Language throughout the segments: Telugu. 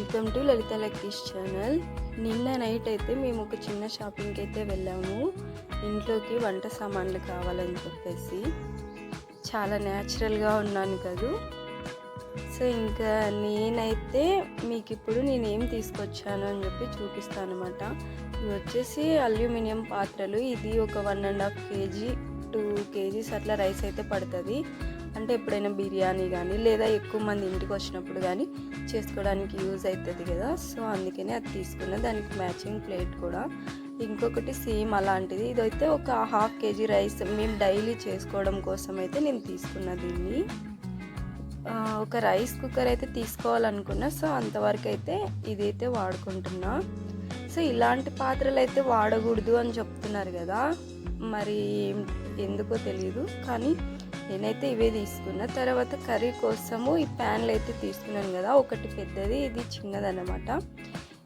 Welcome to Lalitha Lucky's channel. నిన్న నైట్ అయితే మేము ఒక చిన్న షాపింగ్కి అయితే వెళ్ళాము. ఇంట్లోకి వంట సామాన్లు కావాలని చెప్పేసి. చాలా న్యాచురల్గా ఉన్నాను కదూ. సో ఇంకా నేనైతే మీకు ఇప్పుడు నేనేం తీసుకొచ్చాను అని చెప్పి చూపిస్తాను అనమాట. ఇవి వచ్చేసి అల్యూమినియం పాత్రలు. ఇది ఒక 1.5 kg 2 kgs అట్లా రైస్ అయితే పడుతుంది. అంటే ఎప్పుడైనా బిర్యానీ కానీ లేదా ఎక్కువ మంది ఇంటికి వచ్చినప్పుడు కానీ చేసుకోవడానికి యూజ్ అవుతుంది కదా. సో అందుకనే అది తీసుకున్నా. దానికి మ్యాచింగ్ ప్లేట్ కూడా. ఇంకొకటి సేమ్ అలాంటిది. ఇదైతే ఒక 1/2 kg రైస్ మేము డైలీ చేసుకోవడం కోసం అయితే నేను తీసుకున్నా దీన్ని. ఒక రైస్ కుక్కర్ అయితే తీసుకోవాలనుకున్నా. సో అంతవరకు అయితే ఇదైతే వాడుకుంటున్నా. సో ఇలాంటి పాత్రలు అయితే వాడకూడదు అని చెప్తున్నారు కదా, మరి ఎందుకో తెలియదు, కానీ నేనైతే ఇవే తీసుకున్నా. తర్వాత కర్రీ కోసము ఈ ప్యాన్లు అయితే తీసుకున్నాను కదా, ఒకటి పెద్దది, ఇది చిన్నదన్నమాట.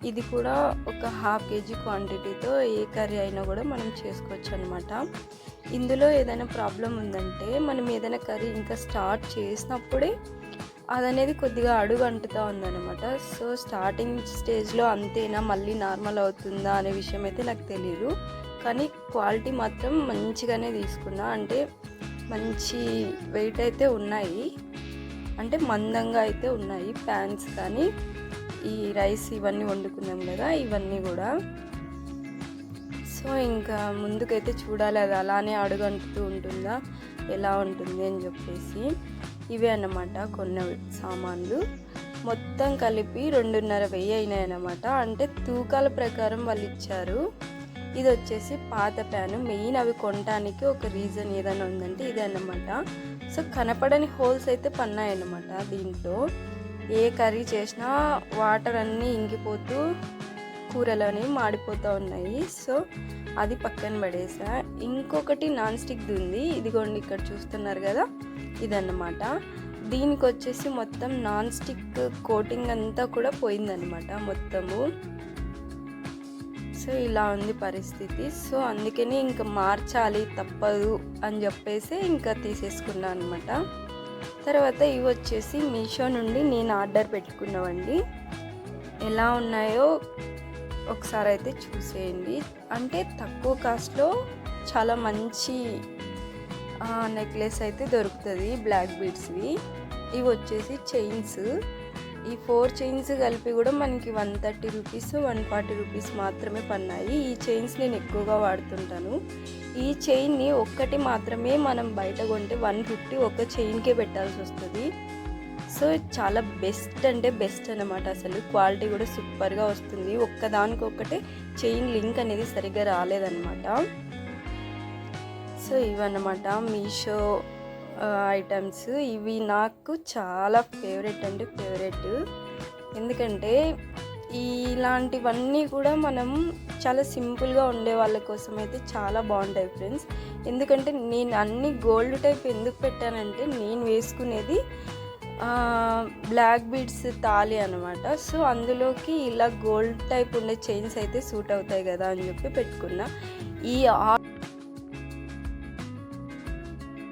ఇది కూడా ఒక 1/2 kg క్వాంటిటీతో ఏ కర్రీ అయినా కూడా మనం చేసుకోవచ్చు అనమాట. ఇందులో ఏదైనా ప్రాబ్లం ఉందంటే మనం ఏదైనా కర్రీ ఇంకా స్టార్ట్ చేసినప్పుడే అదనేది కొద్దిగా అడుగు అంటుతూ ఉందన్నమాట. సో స్టార్టింగ్ స్టేజ్లో అంతేనా, మళ్ళీ నార్మల్ అవుతుందా అనే విషయం అయితే నాకు తెలియదు. కానీ క్వాలిటీ మాత్రం మంచిగానే తీసుకున్నా. అంటే మంచి వెయిట్ అయితే ఉన్నాయి, అంటే మందంగా అయితే ఉన్నాయి ప్యాన్స్. కానీ ఈ రైస్ ఇవన్నీ వండుకున్నాం కదా, ఇవన్నీ కూడా. సో ఇంకా ముందుకైతే చూడాలి అది అలానే అడుగంటుతూ ఉంటుందా, ఎలా ఉంటుంది అని చెప్పేసి. ఇవే అన్నమాట కొన్ని సామాన్లు. మొత్తం కలిపి 2,500 అయినాయి అన్నమాట. అంటే తూకాల ప్రకారం వాళ్ళు ఇచ్చారు. ఇది వచ్చేసి పాత ప్యాను. మెయిన్ అవి కొనడానికి ఒక రీజన్ ఏదైనా ఉందంటే ఇదే అన్నమాట. సో కనపడని హోల్స్ అయితే పన్నాయి అన్నమాట దీంట్లో. ఏ కర్రీ చేసినా వాటర్ అన్నీ ఇంకిపోతూ కూరలని మాడిపోతూ ఉన్నాయి. సో అది పక్కన పడేసా. ఇంకొకటి నాన్ స్టిక్ది ఉంది, ఇదిగోండి ఇక్కడ చూస్తున్నారు కదా, ఇదన్నమాట. దీనికి వచ్చేసి మొత్తం నాన్ స్టిక్ కోటింగ్ అంతా కూడా పోయిందన్నమాట మొత్తము. సో ఇలా ఉంది పరిస్థితి. సో అందుకని ఇంకా మార్చాలి తప్పదు అని చెప్పేసి ఇంకా తీసేసుకున్నాను అనమాట. తర్వాత ఇవి వచ్చేసి మీషో నుండి నేను ఆర్డర్ పెట్టుకున్నామండి. ఎలా ఉన్నాయో ఒకసారి అయితే చూసేయండి. అంటే తక్కువ కాస్ట్లో చాలా మంచి నెక్లెస్ అయితే దొరుకుతుంది, బ్లాక్ బీడ్స్వి. ఇవి వచ్చేసి చైన్స్. ఈ 4 చైన్స్ కలిపి కూడా మనకి 130 రూపీస్ 140 రూపీస్ మాత్రమే పన్నాయి. ఈ చైన్స్ నేను ఎక్కువగా వాడుతుంటాను. ఈ చైన్ని ఒక్కటి మాత్రమే మనం బయట కొంటే 150 ఒక చైన్కే పెట్టాల్సి వస్తుంది. సో చాలా బెస్ట్ అంటే బెస్ట్ అనమాట. అసలు క్వాలిటీ కూడా సూపర్గా వస్తుంది. ఒక్కదానికొక్కటే చైన్ లింక్ అనేది సరిగ్గా రాలేదన్నమాట. సో ఇవన్నమాట మీషో ఐటమ్స్. ఇవి నాకు చాలా ఫేవరెట్ అంటే ఫేవరెట్. ఎందుకంటే ఇలాంటివన్నీ కూడా మనం చాలా సింపుల్గా ఉండే వాళ్ళ కోసం అయితే చాలా బాగుంటాయి ఫ్రెండ్స్. ఎందుకంటే నేను అన్ని గోల్డ్ టైప్ ఎందుకు పెట్టానంటే నేను వేసుకునేది బ్లాక్ బీడ్స్ తాళి అనమాట. సో అందులోకి ఇలా గోల్డ్ టైప్ ఉండే చైన్స్ అయితే సూట్ అవుతాయి కదా అని చెప్పి పెట్టుకున్నా. ఈ